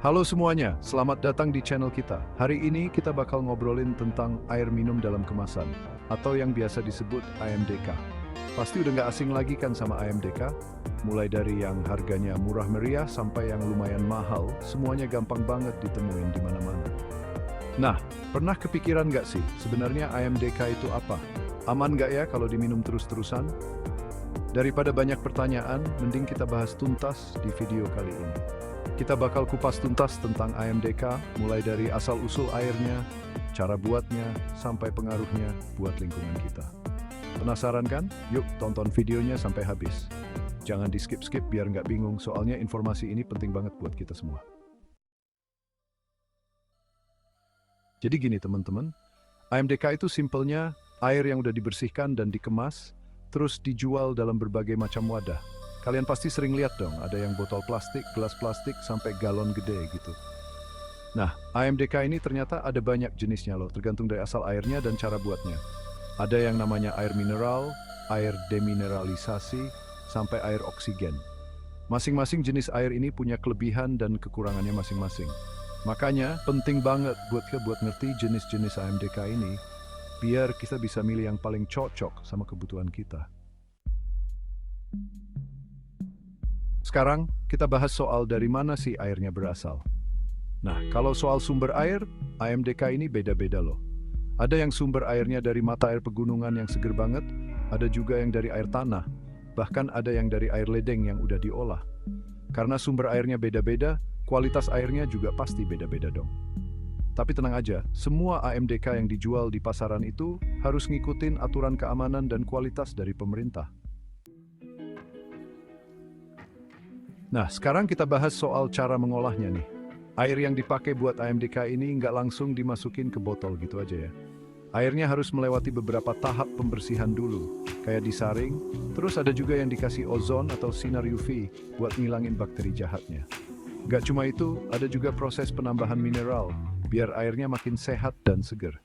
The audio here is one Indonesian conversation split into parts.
Halo semuanya, selamat datang di channel kita. Hari ini kita bakal ngobrolin tentang air minum dalam kemasan, atau yang biasa disebut AMDK. Pasti udah nggak asing lagi kan sama AMDK? Mulai dari yang harganya murah meriah sampai yang lumayan mahal, semuanya gampang banget ditemuin di mana-mana. Nah, pernah kepikiran nggak sih, sebenarnya AMDK itu apa? Aman nggak ya kalau diminum terus-terusan? Daripada banyak pertanyaan, mending kita bahas tuntas di video kali ini. Kita bakal kupas tuntas tentang AMDK, mulai dari asal-usul airnya, cara buatnya, sampai pengaruhnya buat lingkungan kita. Penasaran kan? Yuk tonton videonya sampai habis. Jangan di skip-skip biar nggak bingung, soalnya informasi ini penting banget buat kita semua. Jadi gini teman-teman, AMDK itu simpelnya air yang udah dibersihkan dan dikemas, terus dijual dalam berbagai macam wadah. Kalian pasti sering lihat dong, ada yang botol plastik, gelas plastik, sampai galon gede gitu. Nah, AMDK ini ternyata ada banyak jenisnya loh, tergantung dari asal airnya dan cara buatnya. Ada yang namanya air mineral, air demineralisasi, sampai air oksigen. Masing-masing jenis air ini punya kelebihan dan kekurangannya masing-masing. Makanya penting banget buat ngerti jenis-jenis AMDK ini, biar kita bisa milih yang paling cocok sama kebutuhan kita. Sekarang kita bahas soal dari mana sih airnya berasal. Nah, kalau soal sumber air, AMDK ini beda-beda loh. Ada yang sumber airnya dari mata air pegunungan yang seger banget, ada juga yang dari air tanah, bahkan ada yang dari air ledeng yang udah diolah. Karena sumber airnya beda-beda, kualitas airnya juga pasti beda-beda dong. Tapi tenang aja, semua AMDK yang dijual di pasaran itu harus ngikutin aturan keamanan dan kualitas dari pemerintah. Nah, sekarang kita bahas soal cara mengolahnya nih. Air yang dipakai buat AMDK ini nggak langsung dimasukin ke botol gitu aja ya. Airnya harus melewati beberapa tahap pembersihan dulu, kayak disaring, terus ada juga yang dikasih ozon atau sinar UV buat ngilangin bakteri jahatnya. Nggak cuma itu, ada juga proses penambahan mineral, biar airnya makin sehat dan seger.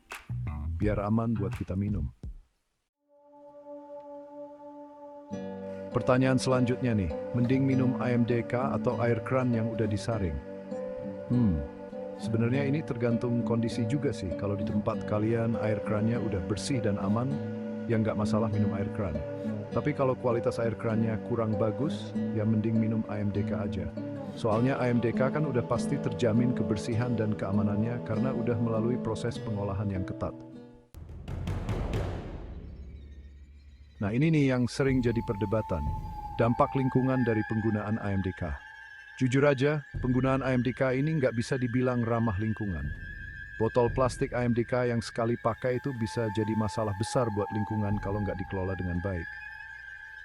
Biar aman buat kita minum. Pertanyaan selanjutnya nih, mending minum AMDK atau air keran yang udah disaring? Sebenarnya ini tergantung kondisi juga sih. Kalau di tempat kalian air kerannya udah bersih dan aman, ya nggak masalah minum air keran. Tapi kalau kualitas air kerannya kurang bagus, ya mending minum AMDK aja. Soalnya AMDK kan udah pasti terjamin kebersihan dan keamanannya karena udah melalui proses pengolahan yang ketat. Nah ini nih yang sering jadi perdebatan, dampak lingkungan dari penggunaan AMDK. Jujur aja, penggunaan AMDK ini nggak bisa dibilang ramah lingkungan. Botol plastik AMDK yang sekali pakai itu bisa jadi masalah besar buat lingkungan kalau nggak dikelola dengan baik.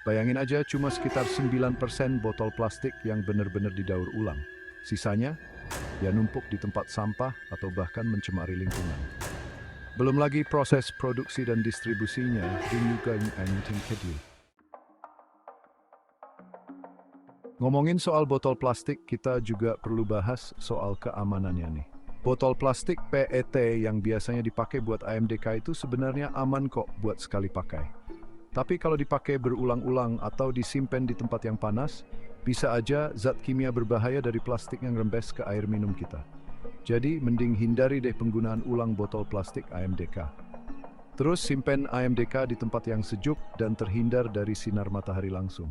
Bayangin aja cuma sekitar 9% botol plastik yang benar-benar didaur ulang. Sisanya, ya numpuk di tempat sampah atau bahkan mencemari lingkungan. Belum lagi proses produksi dan distribusinya juga yang kecil. Ngomongin soal botol plastik, kita juga perlu bahas soal keamanannya nih. Botol plastik PET yang biasanya dipakai buat AMDK itu sebenarnya aman kok buat sekali pakai. Tapi kalau dipakai berulang-ulang atau disimpan di tempat yang panas, bisa aja zat kimia berbahaya dari plastik yang rembes ke air minum kita. Jadi, mending hindari deh penggunaan ulang botol plastik AMDK. Terus simpen AMDK di tempat yang sejuk dan terhindar dari sinar matahari langsung.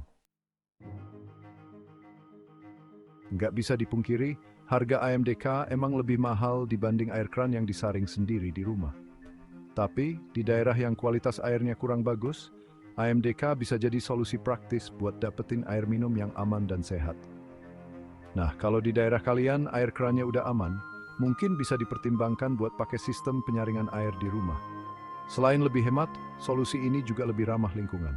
Nggak bisa dipungkiri, harga AMDK emang lebih mahal dibanding air keran yang disaring sendiri di rumah. Tapi, di daerah yang kualitas airnya kurang bagus, AMDK bisa jadi solusi praktis buat dapetin air minum yang aman dan sehat. Nah, kalau di daerah kalian air kerannya udah aman, mungkin bisa dipertimbangkan buat pakai sistem penyaringan air di rumah. Selain lebih hemat, solusi ini juga lebih ramah lingkungan.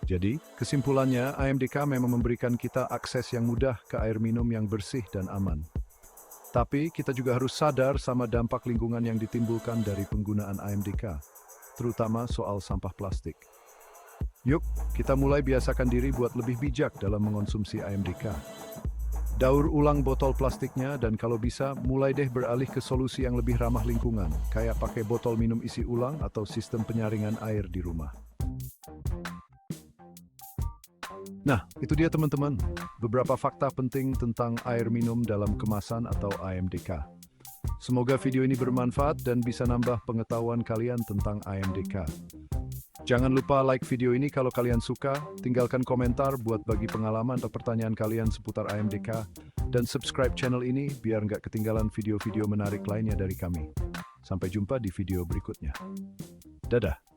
Jadi, kesimpulannya AMDK memang memberikan kita akses yang mudah ke air minum yang bersih dan aman. Tapi, kita juga harus sadar sama dampak lingkungan yang ditimbulkan dari penggunaan AMDK, terutama soal sampah plastik. Yuk, kita mulai biasakan diri buat lebih bijak dalam mengonsumsi AMDK. Daur ulang botol plastiknya dan kalau bisa mulai deh beralih ke solusi yang lebih ramah lingkungan, kayak pakai botol minum isi ulang atau sistem penyaringan air di rumah. Nah, itu dia teman-teman, beberapa fakta penting tentang air minum dalam kemasan atau AMDK. Semoga video ini bermanfaat dan bisa nambah pengetahuan kalian tentang AMDK. Jangan lupa like video ini kalau kalian suka, tinggalkan komentar buat bagi pengalaman atau pertanyaan kalian seputar AMDK, dan subscribe channel ini biar nggak ketinggalan video-video menarik lainnya dari kami. Sampai jumpa di video berikutnya. Dadah!